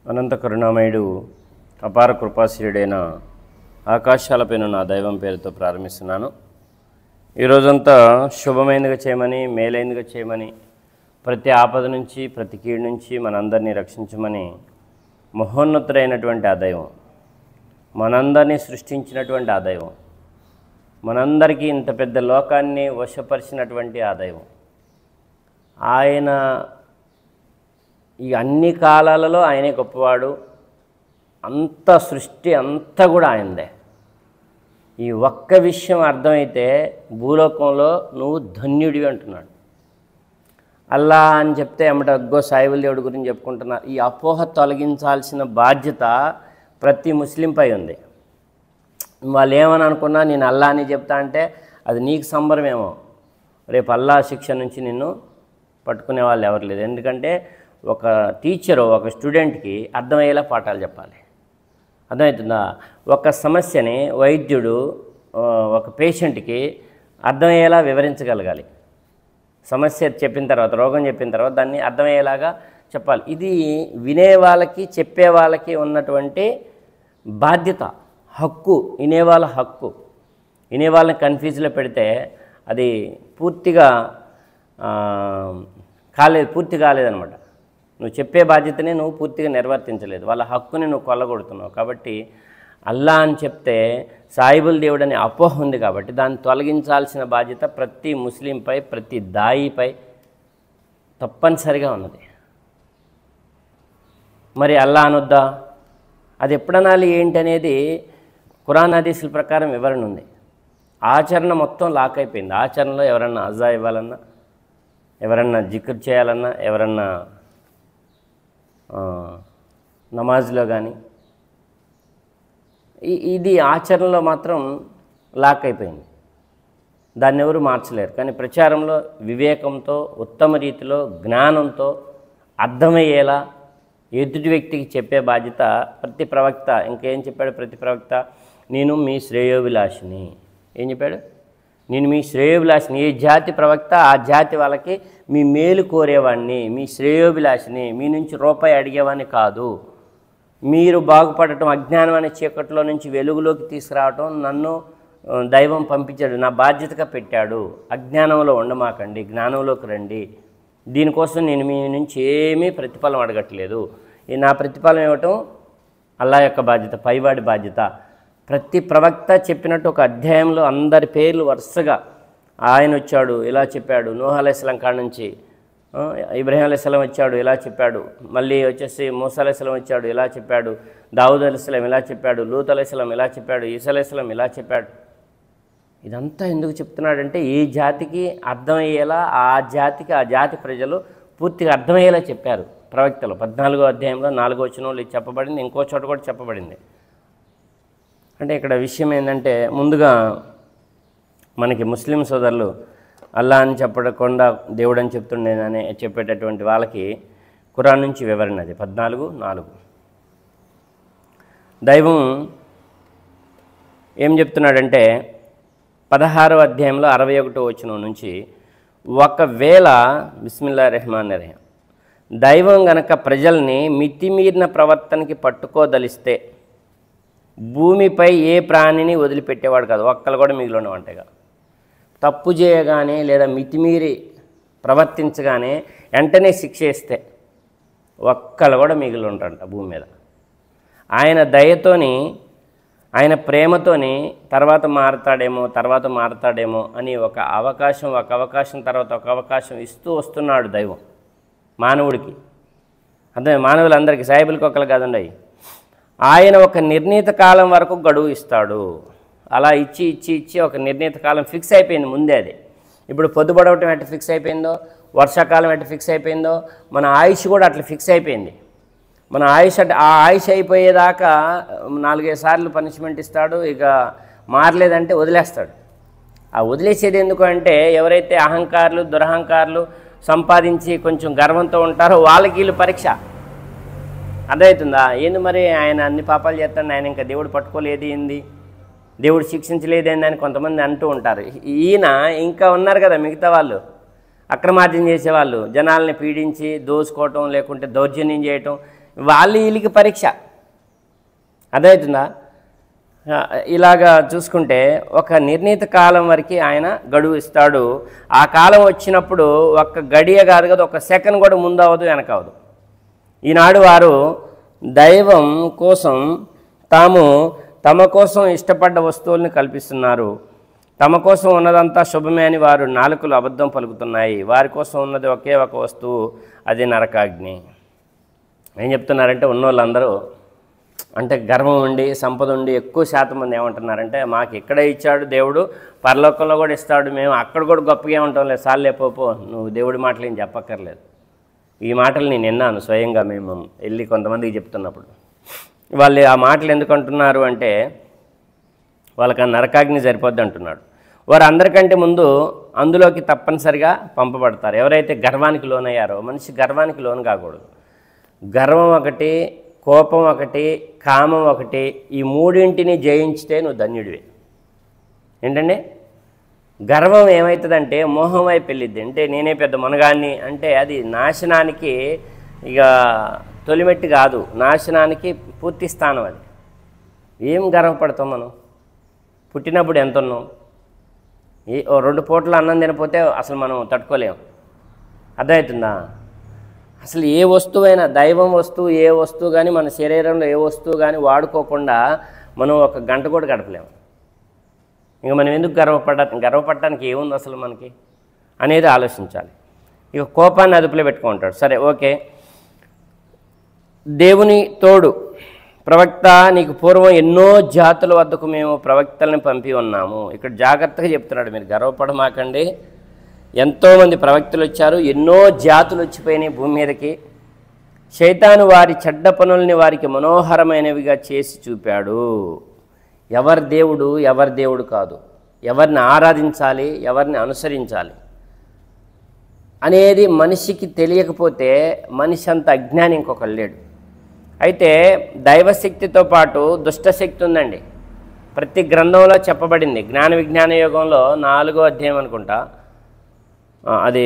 అనంత కరుణామయుడు అపార కృపాశీలుడైన ఆకాశాలపైన నా దైవం పేరుతో ప్రారంభిస్తున్నాను. ఈరోజంతా శుభమైనదిగా చేయమని, మేలైనదిగా చేయమని, ప్రతి ఆపద నుంచి, ప్రతి కీడు నుంచి మనందరినీ రక్షించమని మహోన్నతుడైనటువంటి ఆ దైవం, మనందరినీ సృష్టించినటువంటి ఆ దైవం, మనందరికీ ఇంత పెద్ద లోకాన్ని వశపరిచినటువంటి ఆ దైవం, ఆయన ఈ అన్ని కాలాలలో ఆయనే గొప్పవాడు. అంత సృష్టి అంతా కూడా ఆయనదే. ఈ ఒక్క విషయం అర్థమైతే భూలోకంలో నువ్వు ధన్యుడివి అంటున్నాడు. అల్లా అని చెప్తే ఎమ్మట అగ్గో సాయిబుల్ దేవుడి గురించి చెప్పుకుంటున్నారు. ఈ అపోహ తొలగించాల్సిన బాధ్యత ప్రతి ముస్లింపై ఉంది. వాళ్ళు ఏమని అనుకున్నా నేను అల్లా అని చెప్తా అంటే అది నీకు సంబరమేమో, రేపు అల్లా శిక్ష నుంచి నిన్ను పట్టుకునే వాళ్ళు ఎవరు లేదు. ఎందుకంటే ఒక టీచరు ఒక స్టూడెంట్కి అర్థమయ్యేలా పాఠాలు చెప్పాలి. అర్థమవుతుందా? ఒక సమస్యని వైద్యుడు ఒక పేషెంట్కి అర్థమయ్యేలా వివరించగలగాలి. సమస్య చెప్పిన తర్వాత, రోగం చెప్పిన తర్వాత దాన్ని అర్థమయ్యేలాగా చెప్పాలి. ఇది వినే వాళ్ళకి, చెప్పే వాళ్ళకి ఉన్నటువంటి బాధ్యత, హక్కు, వినేవాళ్ళ హక్కు. వినేవాళ్ళని కన్ఫ్యూజ్లో పెడితే అది పూర్తి కాలేదనమాట. నువ్వు చెప్పే బాధ్యతని నువ్వు పూర్తిగా నిర్వర్తించలేదు, వాళ్ళ హక్కుని నువ్వు కొల్లగొడుతున్నావు. కాబట్టి అల్లా అని చెప్తే సాయిబుల్ దేవుడు అనే అపోహ ఉంది. కాబట్టి దాన్ని తొలగించాల్సిన బాధ్యత ప్రతి ముస్లింపై, ప్రతి దాయిపై తప్పనిసరిగా ఉన్నది. మరి అల్లా అనొద్దా? అది ఎప్పుడనాలి ఏంటి అనేది ఖురాన్ హదీసుల ప్రకారం వివరణ ఉంది. ఆచరణ మొత్తం లాక్ అయిపోయింది. ఆచరణలో ఎవరన్నా అజా ఇవ్వాలన్నా, ఎవరన్నా జిక్ర్ చేయాలన్నా, ఎవరన్నా నమాజ్లో కానీ ఇది ఆచరణలో మాత్రం లాక్ అయిపోయింది. దాన్ని ఎవరు మార్చలేరు. కానీ ప్రచారంలో వివేకంతో, ఉత్తమ రీతిలో, జ్ఞానంతో అర్థమయ్యేలా ఎదుటి వ్యక్తికి చెప్పే బాధ్యత ప్రతి ప్రవక్త. ఇంకేం చెప్పాడు ప్రతి ప్రవక్త? నేను మీ శ్రేయోభిలాషిని. ఏం చెప్పాడు? నేను మీ శ్రేయోభిలాషిని. ఏ జాతి ప్రవక్త ఆ జాతి వాళ్ళకి మీ మేలు కోరేవాడిని, మీ శ్రేయోభిలాషిని, మీ నుంచి రూపాయి అడిగేవాడిని కాదు. మీరు బాగుపడటం, అజ్ఞానం అనే చీకట్లో నుంచి వెలుగులోకి తీసుకురావటం నన్ను దైవం పంపించాడు, నా బాధ్యతగా పెట్టాడు. అజ్ఞానంలో ఉండమాకండి, జ్ఞానంలోకి రండి. దీనికోసం నేను మీ నుంచి ఏమీ ప్రతిఫలం అడగట్లేదు. ఈ నా ప్రతిఫలం ఇవ్వటం అల్లా యొక్క బాధ్యత, పైవాడి బాధ్యత. ప్రతి ప్రవక్త చెప్పినట్టు ఒక అధ్యాయంలో అందరి పేర్లు వరుసగా ఆయన వచ్చాడు ఇలా చెప్పాడు, నూహ్ అలైహిస్సలాం కాడ నుంచి ఇబ్రాహీం అలైహిస్సలాం వచ్చాడు ఇలా చెప్పాడు, మళ్ళీ వచ్చేసి మూసా అలైహిస్సలాం వచ్చాడు ఇలా చెప్పాడు, దావూద్ అలైహిస్సలాం ఇలా చెప్పాడు, లూత్ అలైహిస్సలాం ఇలా చెప్పాడు, ఈసా అలైహిస్సలాం ఇలా చెప్పాడు. ఇదంతా ఎందుకు చెప్తున్నాడంటే ఈ జాతికి అర్థమయ్యేలా, ఆ జాతి ప్రజలు పూర్తిగా అర్థమయ్యేలా చెప్పారు ప్రవక్తలు. 14వ అధ్యాయంలో 4వ వచనంలో ఇది చెప్పబడింది. ఇంకో చోట కూడా చెప్పబడింది. అంటే ఇక్కడ విషయం ఏంటంటే, ముందుగా మనకి ముస్లిం సోదరులు అల్లా అని చెప్పకుండా దేవుడు అని చెప్తుండేనని చెప్పేటటువంటి వాళ్ళకి ఖురాన్ నుంచి వివరణ అది 14:4. దైవం ఏం చెప్తున్నాడంటే 16వ అధ్యాయంలో 61వ వచనం నుంచి, ఒకవేళ బిస్మిల్లాహిర్రహ్మానిర్రహీం దైవం గనక ప్రజల్ని మితిమీరిన ప్రవర్తనకి పట్టుకోదలిస్తే భూమిపై ఏ ప్రాణిని వదిలిపెట్టేవాడు కాదు. ఒక్కళ్ళు కూడా మిగిలి ఉండవంటగా. తప్పు చేయగానే లేదా మితిమీరి ప్రవర్తించగానే వెంటనే శిక్ష ఇస్తే ఒక్కళ్ళు కూడా మిగిలి ఉంటారంట భూమి మీద. ఆయన దయతోని, ఆయన ప్రేమతోని తర్వాత మారతాడేమో అని ఒక అవకాశం తర్వాత ఒక అవకాశం ఇస్తూ వస్తున్నాడు దైవం మానవుడికి. అంటే మానవులందరికీ, సాయిబులకి ఒక్కళ్ళు కాదండి. ఆయన ఒక నిర్ణీత కాలం వరకు గడువు ఇస్తాడు. అలా ఇచ్చి ఒక నిర్ణీత కాలం ఫిక్స్ అయిపోయింది ముందే. అది ఇప్పుడు పొద్దుపడవటం ఎట్లా ఫిక్స్ అయిపోయిందో, వర్షాకాలం ఎట్లా ఫిక్స్ అయిపోయిందో, మన ఆయుష్ కూడా అట్లా ఫిక్స్ అయిపోయింది. మన ఆ ఆయుష్ అయిపోయేదాకా 4-5 సార్లు పనిష్మెంట్ ఇస్తాడు. ఇక మారలేదంటే వదిలేస్తాడు. ఆ వదిలేసేది ఎందుకు అంటే, ఎవరైతే అహంకారులు, దురహంకారులు, సంపాదించి కొంచెం గర్వంతో ఉంటారో వాళ్ళకి వీళ్ళు పరీక్ష. అర్థమవుతుందా? ఏంది మరి ఆయన అన్ని పాపాలు చేస్తాడు, ఆయన ఇంకా దేవుడు పట్టుకోలేదు ఏంది, దేవుడు శిక్షించలేదేంది అని కొంతమంది అంటూ ఉంటారు. ఈయన ఇంకా ఉన్నారు కదా మిగతా వాళ్ళు, అక్రమార్జన చేసేవాళ్ళు, జనాల్ని పీడించి దోసుకోవటం, లేకుంటే దౌర్జన్యం చేయటం, వీళ్ళకి పరీక్ష. అర్థమవుతుందా? ఇలాగా చూసుకుంటే ఒక నిర్ణీత కాలం వరకు ఆయన గడువు ఇస్తాడు. ఆ కాలం వచ్చినప్పుడు ఒక్క గడియ కాదు కదా, ఒక సెకండ్ కూడా ముందు అవ్వదు వెనక అవ్వదు. ఈనాడు వారు దైవం కోసం తమ కోసం ఇష్టపడ్డ వస్తువుల్ని కల్పిస్తున్నారు. తమ కోసం ఉన్నదంతా శుభమే అని వారు నాలుకలు అబద్ధం పలుకుతున్నాయి. వారి కోసం ఉన్నది ఒకే ఒక వస్తువు, అది నరకాగ్ని. ఏం చెప్తున్నారంటే ఉన్నోళ్ళందరూ అంటే గర్వం ఉండి సంపద ఉండి ఎక్కువ శాతం మంది ఏమంటున్నారంటే మాకు ఇక్కడే ఇచ్చాడు దేవుడు, పరలోకంలో కూడా ఇస్తాడు, మేము అక్కడ కూడా గొప్పగా ఉంటాం లేదు, సార్లే పోపో, నువ్వు దేవుడి మాటలు ఏం చెప్పక్కర్లేదు. ఈ మాటలు నేను విన్నాను స్వయంగా. మేము వెళ్ళి కొంతమందికి చెప్తున్నప్పుడు వాళ్ళు ఆ మాటలు ఎందుకు అంటున్నారు అంటే వాళ్ళకి ఆ నరకాగ్ని సరిపోద్ది అంటున్నాడు. వారు అందరికంటే ముందు అందులోకి తప్పనిసరిగా పంపబడతారు. ఎవరైతే గర్వానికి లోనయ్యారో, మనిషి గర్వానికి లోను కాకూడదు. గర్వం ఒకటి, కోపం ఒకటి, కామం ఒకటి, ఈ మూడింటిని జయించితే నువ్వు ధన్యుడివే. ఏంటంటే గర్వం ఏమవుతుందంటే మోహం వైపు వెళ్ళిద్ది. అంటే నేనే పెద్ద మునగాన్ని అంటే అది నాశనానికి ఇక తొలిమెట్టి కాదు, నాశనానికి పూర్తి స్థానం. అది ఏం గర్వపడతాం మనం? పుట్టినప్పుడు ఎంత ఉన్నాం? ఓ 2 పూటలు అన్నం తినపోతే అసలు మనం తట్టుకోలేము. అర్థమవుతుందా? అసలు ఏ వస్తువైనా, దైవం వస్తువు ఏ వస్తువు కానీ, మన శరీరంలో ఏ వస్తువు కానీ వాడుకోకుండా మనం ఒక గంట కూడా గడపలేము. ఇంకా మనం ఎందుకు గర్వపడటానికి ఏముంది అసలు మనకి అనేది ఆలోచించాలి. ఇక కోపాన్ని అదుపులో పెట్టుకుంటాడు. సరే, ఓకే. దేవుని తోడు ప్రవక్త, నీకు పూర్వం ఎన్నో జాతుల వద్దకు మేము ప్రవక్తలను పంపి ఉన్నాము. ఇక్కడ జాగ్రత్తగా చెప్తున్నాడు, మీరు గర్వపడమాకండి. ఎంతోమంది ప్రవక్తలు వచ్చారు, ఎన్నో జాతులు వచ్చిపోయినాయి భూమి మీదకి. శైతాను వారి చెడ్డ పనుల్ని వారికి మనోహరమైనవిగా చేసి చూపాడు. ఎవరి దేవుడు కాదు, ఎవరిని ఆరాధించాలి, ఎవరిని అనుసరించాలి అనేది మనిషికి తెలియకపోతే మనిషి అంత అజ్ఞాని ఇంకొకరు లేడు. అయితే దైవశక్తితో పాటు దుష్టశక్తి ఉందండి. ప్రతి గ్రంథంలో చెప్పబడింది. జ్ఞాన విజ్ఞాన యోగంలో 4వ అధ్యాయం అనుకుంటా, అది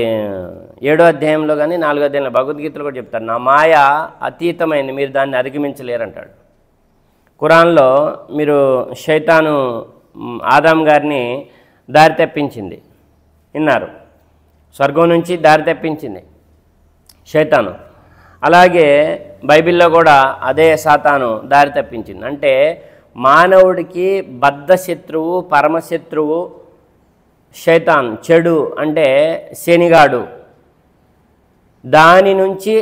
7వ అధ్యాయంలో కానీ 4వ అధ్యాయంలో భగవద్గీతలో కూడా చెప్తారు, నా మాయ అతీతమైంది, మీరు దాన్ని అధిగమించలేరంటాడు. ఖురాన్లో మీరు శైతాను ఆదాం గారిని దారి తప్పించింది విన్నారు, స్వర్గం నుంచి దారి తప్పించింది శైతాను. అలాగే బైబిల్లో కూడా అదే సాతాను దారి తప్పించింది. అంటే మానవుడికి బద్ధ శత్రువు, పరమశత్రువు శైతాన్, చెడు అంటే శనిగాడు. దాని నుంచి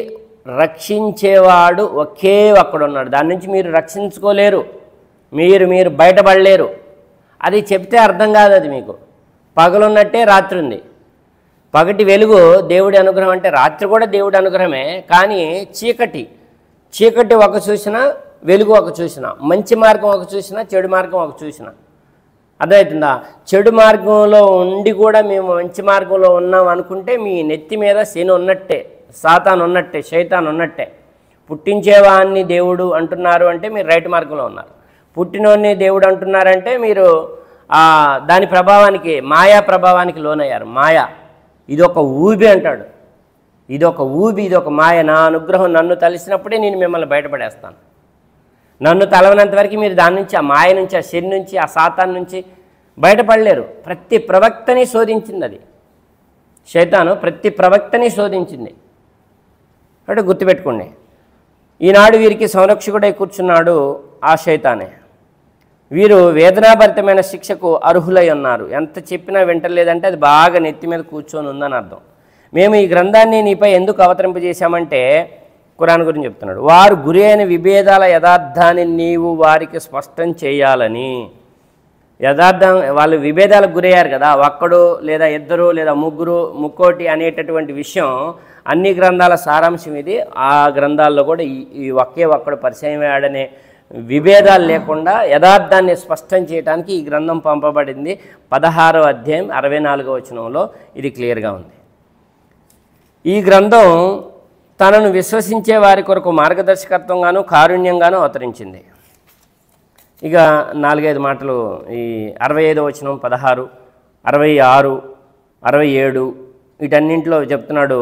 రక్షించేవాడు ఒకే ఒక్కడున్నాడు. దాని నుంచి మీరు రక్షించుకోలేరు, మీరు బయటపడలేరు. అది చెప్తే అర్థం కాదు. అది మీకు పగలున్నట్టే రాత్రి ఉంది. పగటి వెలుగు దేవుడి అనుగ్రహం అంటే రాత్రి కూడా దేవుడి అనుగ్రహమే. కానీ చీకటి ఒక చూసినా, వెలుగు ఒక చూసినా, మంచి మార్గం ఒక చూసినా, చెడు మార్గం ఒక చూసినా. అర్థమవుతుందా? చెడు మార్గంలో ఉండి కూడా మేము మంచి మార్గంలో ఉన్నాం అనుకుంటే మీ నెత్తి మీద శని ఉన్నట్టే, సాతాను ఉన్నట్టే, శైతాన్ ఉన్నట్టే. పుట్టించేవాన్ని దేవుడు అంటున్నారు అంటే మీరు రైట్ మార్గంలో ఉన్నారు. పుట్టినోన్ని దేవుడు అంటున్నారంటే మీరు దాని ప్రభావానికి, మాయా ప్రభావానికి లోనయ్యారు. మాయా ఇదొక ఊబి అంటాడు. ఇదొక ఊబి, ఇదొక మాయ. నా అనుగ్రహం నన్ను తలిసినప్పుడే నేను మిమ్మల్ని బయటపడేస్తాను. నన్ను తలవనంత వరకు మీరు దాని నుంచి, ఆ మాయ నుంచి, ఆ శని నుంచి, ఆ సాతాన్ నుంచి బయటపడలేరు. ప్రతి ప్రవక్తని శోధించింది అది. శైతాను ప్రతి ప్రవక్తని శోధించింది. అంటే గుర్తుపెట్టుకోండి, ఈనాడు వీరికి సంరక్షకుడై కూర్చున్నాడు ఆ శైతానే. వీరు వేదనాభరితమైన శిక్షకు అర్హులై ఉన్నారు. ఎంత చెప్పినా వింటలేదంటే అది బాగా నెత్తి మీద కూర్చొని ఉందని అర్థం. మేము ఈ గ్రంథాన్ని నీపై ఎందుకు అవతరింపజేశామంటే ఖురాన్ గురించి చెప్తున్నాడు. వారు గురి అయిన విభేదాల యథార్థాన్ని నీవు వారికి స్పష్టం చేయాలని. యథార్థం, వాళ్ళు విభేదాలకు గురయ్యారు కదా, ఒక్కడు లేదా ఇద్దరు లేదా ముక్కోటి అనేటటువంటి విషయం అన్ని గ్రంథాల సారాంశం ఇది. ఆ గ్రంథాల్లో కూడా ఈ ఒక్కడు పరిచయం అయ్యాడనే విభేదాలు లేకుండా యథార్థాన్ని స్పష్టం చేయడానికి ఈ గ్రంథం పంపబడింది. 16వ అధ్యాయం 64వ వచనంలో ఇది క్లియర్గా ఉంది. ఈ గ్రంథం తనను విశ్వసించే వారి కొరకు మార్గదర్శకత్వంగాను కారుణ్యంగాను అవతరించింది. ఇక 4-5 మాటలు ఈ 65వ వచనం, 16, 66, 67 వీటన్నింటిలో చెప్తున్నాడు.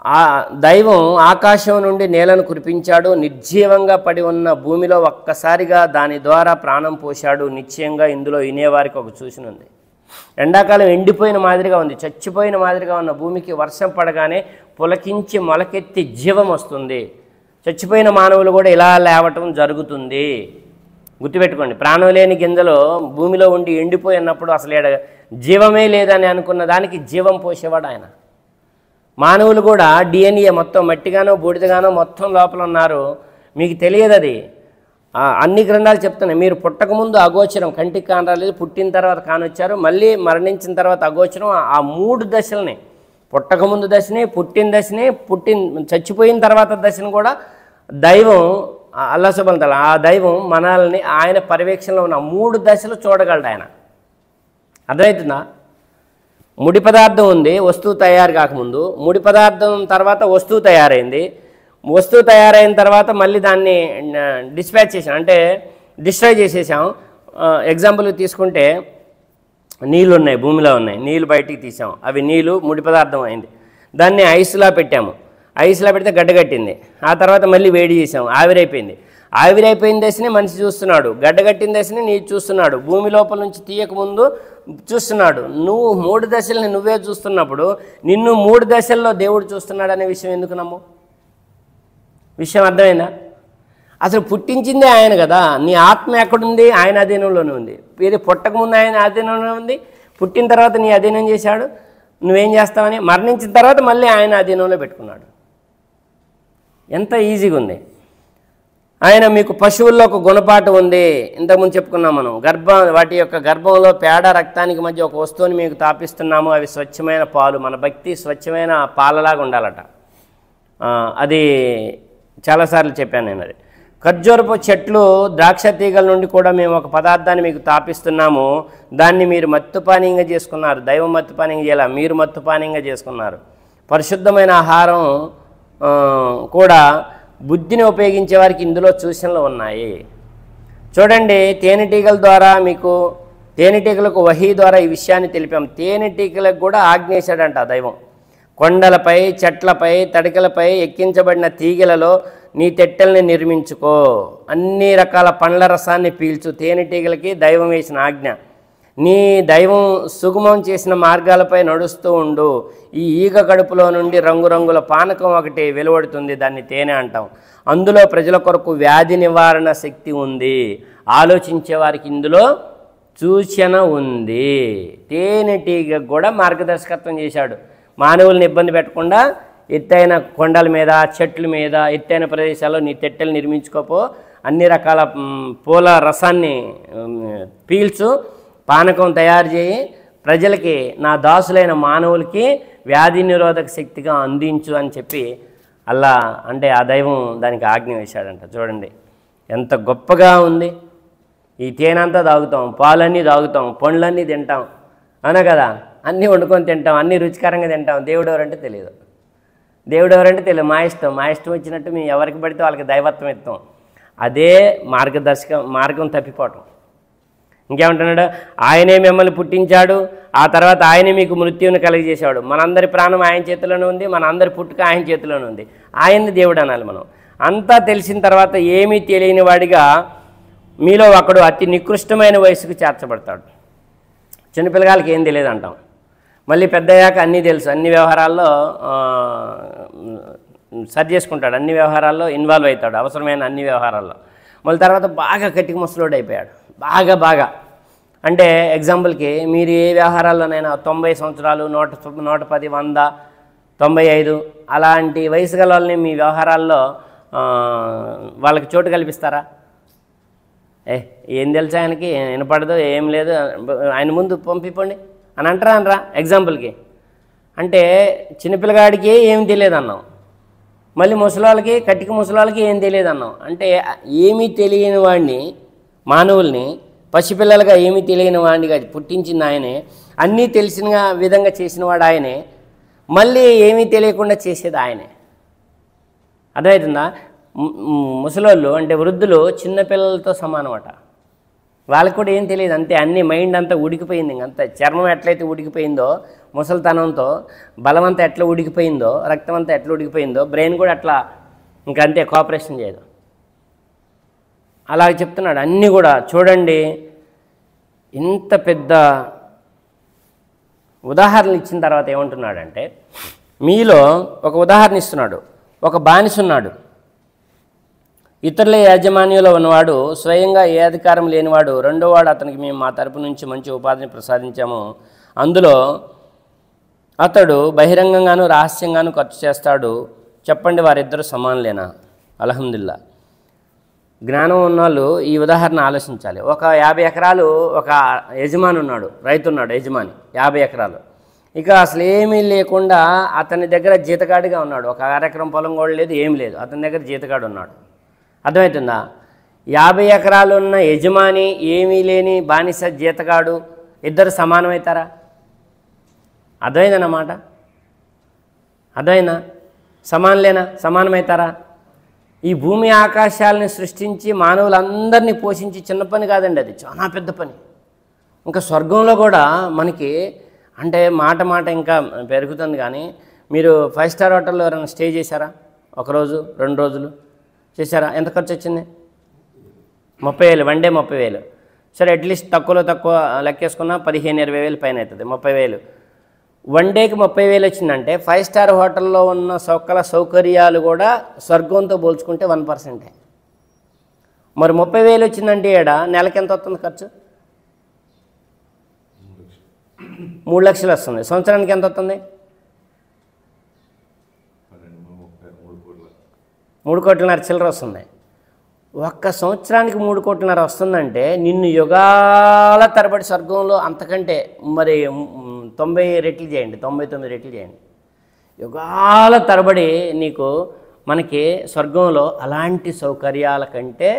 ఆ దైవం ఆకాశం నుండి నేలను కురిపించాడు, నిర్జీవంగా పడి ఉన్న భూమిలో ఒక్కసారిగా దాని ద్వారా ప్రాణం పోశాడు. నిశ్చయంగా ఇందులో వినేవారికి ఒక సూచన ఉంది. ఎండాకాలం ఎండిపోయిన మాదిరిగా ఉంది, చచ్చిపోయిన మాదిరిగా ఉన్న భూమికి వర్షం పడగానే పులకించి మొలకెత్తి జీవం వస్తుంది. చచ్చిపోయిన మానవులు కూడా ఇలా లేవటం జరుగుతుంది. గుర్తుపెట్టుకోండి, ప్రాణం లేని గింజలు భూమిలో ఉండి ఎండిపోయి ఉన్నప్పుడు అసలు జీవమే లేదని అనుకున్న దానికి జీవం పోసేవాడు ఆయన. మానవులు కూడా డిఎన్ఏ మొత్తం మట్టిగానో బూడిదగానో మొత్తం లోపల ఉన్నారు, మీకు తెలియదు అది. అన్ని గ్రంథాలు చెప్తున్నాయి, మీరు పుట్టకముందు అగోచరం, కంటికి కానరాలేదు, పుట్టిన తర్వాత కానొచ్చారు, మళ్ళీ మరణించిన తర్వాత అగోచరం. ఆ 3 దశల్ని, పుట్టకముందు దశని, పుట్టిన దశని, చచ్చిపోయిన తర్వాత దశని కూడా దైవం అల్లా సుబ్హానహు వ తఆలా, ఆ దైవం మనల్ని ఆయన పర్యవేక్షణలో ఉన్న 3 దశలు చూడగలడు ఆయన. అర్థమవుతుందా? ముడి పదార్థం ఉంది, వస్తువు తయారు కాకముందు, ముడి పదార్థం తర్వాత వస్తువు తయారైంది, వస్తువు తయారైన తర్వాత మళ్ళీ దాన్ని డిస్పాచ్ చేసాం, అంటే డిస్ట్రాయ్ చేసేసాం. ఎగ్జాంపుల్ తీసుకుంటే నీళ్ళు ఉన్నాయి, భూమిలో ఉన్నాయి, నీళ్ళు బయటికి తీసాం, అవి నీళ్ళు ముడి పదార్థం అయింది. దాన్ని ఐస్లా పెట్టాము, ఐస్లా పెడితే గడ్డగట్టింది. ఆ తర్వాత మళ్ళీ వేడి చేసాం, ఆవిరైపోయింది. ఆవిరైపోయిన దశని మనిషి చూస్తున్నాడు, గడ్డగట్టిన దశని నీ చూస్తున్నాడు, భూమి లోపల నుంచి తీయకముందు చూస్తున్నాడు. నువ్వు 3 దశల్ని నువ్వే చూస్తున్నప్పుడు నిన్ను 3 దశల్లో దేవుడు చూస్తున్నాడు అనే విషయం ఎందుకు నమ్ము? విషయం అర్థమైందా? అసలు పుట్టించిందే ఆయన కదా. నీ ఆత్మ ఎక్కడుంది? ఆయన అధీనంలోనే ఉంది. ఇది పుట్టకముందు ఆయన అధీనంలో ఉంది, పుట్టిన తర్వాత నీ అధీనం చేశాడు. నువ్వేం చేస్తావని మరణించిన తర్వాత మళ్ళీ ఆయన అధీనంలో పెట్టుకున్నాడు. ఎంత ఈజీగా ఉంది. ఆయన మీకు పశువుల్లో ఒక గుణపాఠం ఉంది, ఇంతకుముందు చెప్పుకున్నాం మనం. వాటి యొక్క గర్భంలో పేడ రక్తానికి మధ్య ఒక వస్తువుని మీకు తాపిస్తున్నాము, అవి స్వచ్ఛమైన పాలు. మన భక్తి స్వచ్ఛమైన పాలలాగా ఉండాలట. అది చాలాసార్లు చెప్పాను నేను. అది ఖర్జూరపు చెట్లు, ద్రాక్ష తీగల నుండి కూడా మేము ఒక పదార్థాన్ని మీకు తాపిస్తున్నాము, దాన్ని మీరు మత్తుపానీయంగా చేసుకున్నారు. దైవం మత్తుపానీయంగా చేయాల, మీరు మత్తుపానీయంగా చేసుకున్నారు. పరిశుద్ధమైన ఆహారం కూడా బుద్ధిని ఉపయోగించే వారికి ఇందులో సూచనలు ఉన్నాయి. చూడండి, తేనెటీగల ద్వారా మీకు, తేనెటీగలకు వహీ ద్వారా ఈ విషయాన్ని తెలిపాం. తేనెటీగలకు కూడా ఆజ్ఞేశాడంట దైవం. కొండలపై, చెట్లపై, తడికలపై ఎక్కించబడిన తీగలలో నీ తెట్టెల్ని నిర్మించుకో, అన్ని రకాల పండ్ల రసాన్ని పీల్చు. తేనెటీగలకి దైవం వేసిన ఆజ్ఞ. నీ దైవం సుగమం చేసిన మార్గాలపై నడుస్తూ ఉండు. ఈ ఈగ కడుపులో నుండి రంగురంగుల పానకం ఒకటి వెలువడుతుంది, దాన్ని తేనె అంటాం. అందులో ప్రజల కొరకు వ్యాధి నివారణ శక్తి ఉంది. ఆలోచించే వారికి ఇందులో సూచన ఉంది. తేనెటీగ కూడా మార్గదర్శకత్వం చేశాడు. మానవుల్ని ఇబ్బంది పెట్టకుండా ఎత్తైన కొండల మీద, చెట్ల మీద, ఎత్తైన ప్రదేశాల్లో నీ తెట్టెలు నిర్మించుకోపో, అన్ని రకాల పూల రసాన్ని పీల్చు, పానకం తయారు చేయి, ప్రజలకి, నా దాసులైన మానవులకి వ్యాధి నిరోధక శక్తిగా అందించు అని చెప్పి అల్లా, అంటే ఆ దైవం దానికి ఆజ్ఞ వేశాడంట. చూడండి ఎంత గొప్పగా ఉంది. ఈ తేనంతా తాగుతాం, పాలన్నీ తాగుతాం, పండ్లన్నీ తింటాం, అవునా కదా? అన్నీ వండుకొని తింటాం, అన్నీ రుచికరంగా తింటాం. దేవుడు ఎవరంటే తెలియదు. దేవుడు ఎవరంటే తెలియదు. మా ఇష్టం వచ్చినట్టు మేము ఎవరికి పడితే వాళ్ళకి దైవత్వం ఇస్తాం. అదే మార్గం తప్పిపోవటం. ఇంకేమంటున్నాడు? ఆయనే మిమ్మల్ని పుట్టించాడు, ఆ తర్వాత ఆయనే మీకు మృత్యువుని కలిగజేశాడు. మనందరి ప్రాణం ఆయన చేతిలోనే ఉంది, మన అందరి పుట్టుక ఆయన చేతిలోనే ఉంది. ఆయన్ని దేవుడు అనాలి మనం. అంతా తెలిసిన తర్వాత ఏమీ తెలియని వాడిగా మీలో ఒకడు అతి నికృష్టమైన వయసుకు చేర్చబడతాడు. చిన్నపిల్లగాళ్ళకి ఏం తెలియదు అంటాం, మళ్ళీ పెద్దయ్యాక అన్నీ తెలుసు, అన్ని వ్యవహారాల్లో సరి చేసుకుంటాడు, అన్ని వ్యవహారాల్లో ఇన్వాల్వ్ అవుతాడు, అవసరమైన అన్ని వ్యవహారాల్లో. మళ్ళీ తర్వాత బాగా కట్టికి ముసలోడు అయిపోయాడు. బాగా అంటే ఎగ్జాంపుల్కి మీరు ఏ వ్యవహారాల్లోనైనా 90 సంవత్సరాలు, 110, 100, 95 అలాంటి వయసు గల వాళ్ళని మీ వ్యవహారాల్లో వాళ్ళకి చోటు కల్పిస్తారా? ఏం తెలుసు ఆయనకి, వినపడదు, ఏం లేదు, ఆయన ముందు పంపిపోండి అని అంటారా అనరా? ఎగ్జాంపుల్కి అంటే చిన్నపిల్లగాడికి ఏం తెలియదు అన్నాం, మళ్ళీ ముసలాళ్ళకి, కట్టికి ముసలాళ్ళకి ఏం తెలియదు అన్నాం. అంటే ఏమీ తెలియని వాడిని, మానవుల్ని పసిపిల్లలుగా ఏమీ తెలియని వాడినిగా పుట్టించింది ఆయనే, అన్నీ తెలిసిన విధంగా చేసినవాడు ఆయనే, మళ్ళీ ఏమీ తెలియకుండా చేసేది ఆయనే. అర్థమవుతుందా? ముసలోళ్ళు అంటే వృద్ధులు చిన్నపిల్లలతో సమానమట. వాళ్ళకు కూడా ఏం తెలియదు, అంతే. అన్ని మైండ్ అంతా ఉడికిపోయింది, ఇంకంతా చర్మం ఎట్లయితే ఉడికిపోయిందో ముసలితనంతో, బలం అంతా ఎట్లా ఉడికిపోయిందో, రక్తం అంతా ఎట్లా ఉడికిపోయిందో, బ్రెయిన్ కూడా అట్లా ఇంకంతే, కోఆపరేషన్ చేయదు. అలాగే చెప్తున్నాడు. అన్నీ కూడా చూడండి, ఇంత పెద్ద ఉదాహరణలు ఇచ్చిన తర్వాత ఏమంటున్నాడంటే, మీలో ఒక ఉదాహరణ ఇస్తున్నాడు. ఒక బానిస ఉన్నాడు, ఇతరుల యాజమాన్యంలో ఉన్నవాడు, స్వయంగా ఏ అధికారం లేనివాడు. రెండోవాడు, అతనికి మేము మా తరపు నుంచి మంచి ఉపాధిని ప్రసాదించాము, అందులో అతడు బహిరంగంగాను రహస్యంగాను ఖర్చు చేస్తాడు. చెప్పండి, వారిద్దరూ సమానులేనా? అల్హమ్దుల్లా. జ్ఞానం ఉన్నవాళ్ళు ఈ ఉదాహరణ ఆలోచించాలి. ఒక 50 ఎకరాలు ఒక యజమాని ఉన్నాడు, రైతు ఉన్నాడు, యజమాని 50 ఎకరాలు. ఇక అసలు ఏమీ లేకుండా అతని దగ్గర జీతగాడిగా ఉన్నాడు. ఒక అరెకరం పొలం కూడా లేదు, ఏం లేదు, అతని దగ్గర జీతగాడు ఉన్నాడు. అర్థమవుతుందా? 50 ఎకరాలు ఉన్న యజమాని, ఏమీ లేని బానిస జీతగాడు, ఇద్దరు సమానమవుతారా? అర్థమైందన్నమాట. అర్థమైందా? సమానులేనా? సమానమవుతారా? ఈ భూమి ఆకాశాలని సృష్టించి మానవులందరినీ పోషించి చిన్న పని కాదండి, అది చాలా పెద్ద పని. ఇంకా స్వర్గంలో కూడా మనకి అంటే మాట ఇంకా పెరుగుతుంది. కానీ మీరు 5 స్టార్ హోటల్లో ఎవరైనా స్టే చేశారా? ఒకరోజు 2 రోజులు చేశారా? ఎంత ఖర్చు వచ్చింది? 30,000, వన్ డే 30,000. సరే, అట్లీస్ట్ తక్కువ లెక్కేసుకున్నా 15-20,000 పైన అవుతుంది. 30,000 వన్ డేకి 30,000 వచ్చిందంటే 5 స్టార్ హోటల్లో ఉన్న సకల సౌకర్యాలు కూడా స్వర్గంతో పోల్చుకుంటే 1%. మరి 30,000 వచ్చిందంటే నెలకి ఎంత వస్తుంది ఖర్చు? 3 లక్షలు వస్తుంది. సంవత్సరానికి ఎంత వస్తుంది? 3,500,000 చిల్లర వస్తుంది. ఒక్క సంవత్సరానికి 3,500,000 వస్తుందంటే నిన్ను యుగాల తరబడి స్వర్గంలో అంతకంటే మరి 90 రెట్లు చేయండి, 99 రెట్లు చేయండి, యుగాల తరబడి నీకు మనకి స్వర్గంలో అలాంటి సౌకర్యాల కంటే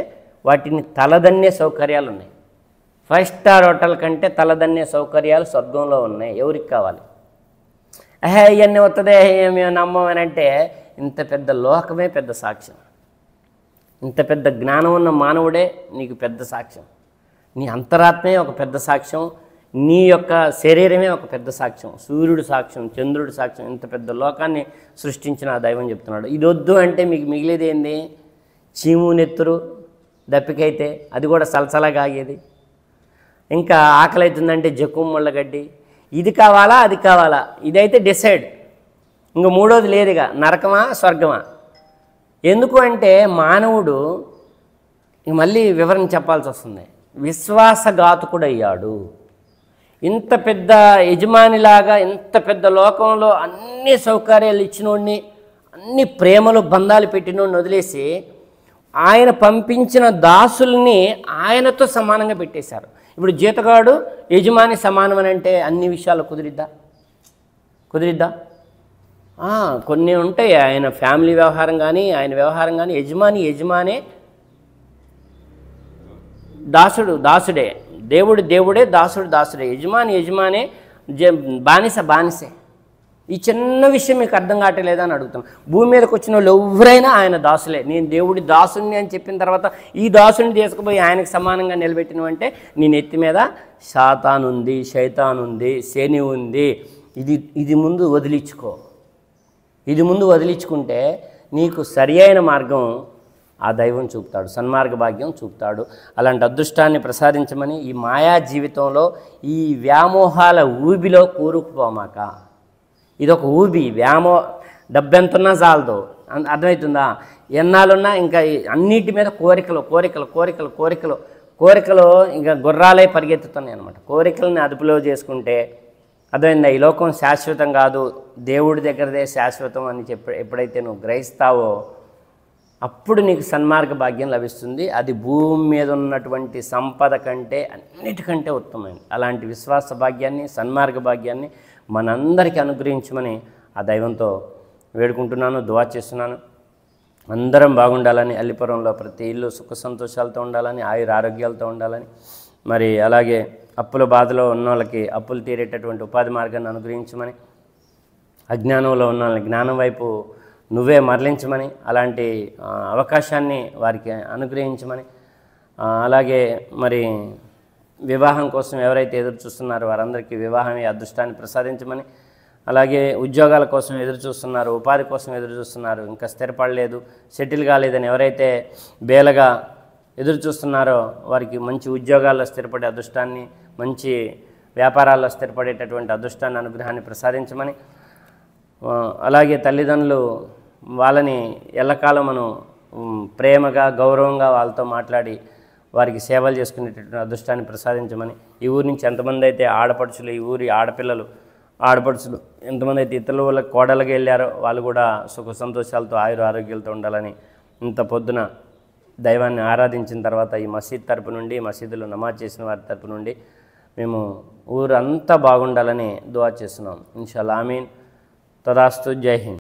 వాటిని తలదన్నే సౌకర్యాలు ఉన్నాయి. 5 స్టార్ హోటల్ కంటే తలదన్నే సౌకర్యాలు స్వర్గంలో ఉన్నాయి. ఎవరికి కావాలి? ఇవన్నీ వస్తుందే, మేము నమ్మమని అంటే ఇంత పెద్ద లోకమే పెద్ద సాక్ష్యం. ఇంత పెద్ద జ్ఞానం ఉన్న మానవుడే నీకు పెద్ద సాక్ష్యం. నీ అంతరాత్మే ఒక పెద్ద సాక్ష్యం, నీ యొక్క శరీరమే ఒక పెద్ద సాక్ష్యం, సూర్యుడు సాక్ష్యం, చంద్రుడు సాక్ష్యం. ఇంత పెద్ద లోకాన్ని సృష్టించిన ఆ దైవం చెప్తున్నాడు. ఇది వద్దు అంటే మీకు మిగిలేది ఏంది? చీము నెత్తురు దప్పికైతే, అది కూడా సలసలగా ఆగేది. ఇంకా ఆకలి అవుతుందంటే జక్కుం ముళ్ళగడ్డి. ఇది కావాలా అది కావాలా, ఇదైతే డిసైడ్. ఇంక మూడోది లేదుగా, నరకమా స్వర్గమా. ఎందుకు అంటే మానవుడు మళ్ళీ వివరణ చెప్పాల్సి వస్తుంది, విశ్వాసఘాతుకుడయ్యాడు. ఇంత పెద్ద యజమానిలాగా ఇంత పెద్ద లోకంలో అన్ని సౌకర్యాలు ఇచ్చినోడిని, అన్ని ప్రేమలు బంధాలు పెట్టినోడిని వదిలేసి ఆయన పంపించిన దాసుల్ని ఆయనతో సమానంగా పెట్టేశారు. ఇప్పుడు జీతగాడు యజమాని సమానం అని అంటే అన్ని విషయాలు కుదిరిద్దా? కొన్ని ఉంటాయి. ఆయన ఫ్యామిలీ వ్యవహారం కానీ ఆయన వ్యవహారం కానీ యజమానే, దాసుడే, దేవుడే, దాసుడే, యజమానే, బానిసే. ఈ చిన్న విషయం మీకు అర్థం కావట్లేదా అని అడుగుతాం. భూమి మీదకి వచ్చిన వాళ్ళు ఎవరైనా ఆయన దాసులే. నేను దేవుడి దాసుని అని చెప్పిన తర్వాత ఈ దాసుని తీసుకుపోయి ఆయనకు సమానంగా నిలబెట్టినవంటే నీ నెత్తి మీద సాతానుంది, శైతానుంది, శని ఉంది. ఇది ముందు వదిలించుకో. ఇది ముందు వదిలించుకుంటే నీకు సరి అయిన మార్గం ఆ దైవం చూపుతాడు, సన్మార్గ భాగ్యం చూపుతాడు. అలాంటి అదృష్టాన్ని ప్రసాదించమని ఈ మాయా జీవితంలో ఈ వ్యామోహాల ఊబిలో కూరుకుపోమాక. ఇదొక ఊబి, డబ్బెంతున్నా చాలదు, అర్థమవుతుందా? ఎన్నాళ్ళున్నా ఇంకా అన్నిటి మీద కోరికలు ఇంకా గుర్రాలే పరిగెత్తుతున్నాయి అనమాట. కోరికలని అదుపులో చేసుకుంటే అర్థమైందా? ఈ లోకం శాశ్వతం కాదు, దేవుడి దగ్గరదే శాశ్వతం అని ఎప్పుడైతే నువ్వు గ్రహిస్తావో అప్పుడు నీకు సన్మార్గ భాగ్యం లభిస్తుంది. అది భూమి మీద ఉన్నటువంటి సంపద కంటే అన్నిటికంటే ఉత్తమమైనది. అలాంటి విశ్వాస భాగ్యాన్ని, సన్మార్గ భాగ్యాన్ని మనందరికీ అనుగ్రహించమని ఆ దైవంతో వేడుకుంటున్నాను, దువా చేస్తున్నాను. అందరం బాగుండాలని, అల్లిపురంలో ప్రతి ఇల్లు సుఖ సంతోషాలతో ఉండాలని, ఆయుర ఆరోగ్యాలతో ఉండాలని, మరి అలాగే అప్పుల బాధలో ఉన్న వాళ్ళకి అప్పులు తీరేటటువంటి ఉపాధి మార్గాన్ని అనుగ్రహించమని, అజ్ఞానంలో ఉన్న వాళ్ళని జ్ఞానం వైపు నువ్వే మరలించమని, అలాంటి అవకాశాన్ని వారికి అనుగ్రహించమని, అలాగే మరి వివాహం కోసం ఎవరైతే ఎదురు చూస్తున్నారో వారందరికీ వివాహమే అదృష్టాన్ని ప్రసాదించమని, అలాగే ఉద్యోగాల కోసం ఎదురు చూస్తున్నారు, ఉపాధి కోసం ఎదురు చూస్తున్నారు, ఇంకా స్థిరపడలేదు, సెటిల్ కాలేదని ఎవరైతే బేలగా ఎదురు చూస్తున్నారో వారికి మంచి ఉద్యోగాల్లో స్థిరపడే అదృష్టాన్ని, మంచి వ్యాపారాల్లో స్థిరపడేటటువంటి అదృష్టాన్ని, అనుగ్రహాన్ని ప్రసాదించమని, అలాగే తల్లిదండ్రులు వాళ్ళని ఎల్లకాలం మనం ప్రేమగా గౌరవంగా వాళ్ళతో మాట్లాడి వారికి సేవలు చేసుకునేటటువంటి అదృష్టాన్ని ప్రసాదించమని, ఈ ఊరి నుంచి ఎంతమంది అయితే ఆడపడుచులు, ఈ ఊరి ఆడపిల్లలు ఆడపడుచులు ఎంతమంది అయితే ఇతరుల వాళ్ళ కోడలుగా వెళ్ళారో వాళ్ళు కూడా సుఖ సంతోషాలతో ఆయుర ఆరోగ్యాలతో ఉండాలని, ఇంత పొద్దున దైవాన్ని ఆరాధించిన తర్వాత ఈ మసీద్ తరపు నుండి, మసీదులో నమాజ్ చేసిన వారి తరపు నుండి మేము ఊరంతా బాగుండాలని దుఆ చేస్తున్నాం. ఇన్షాల్లా ఆమీన్. తదాస్తు. జై హింద్.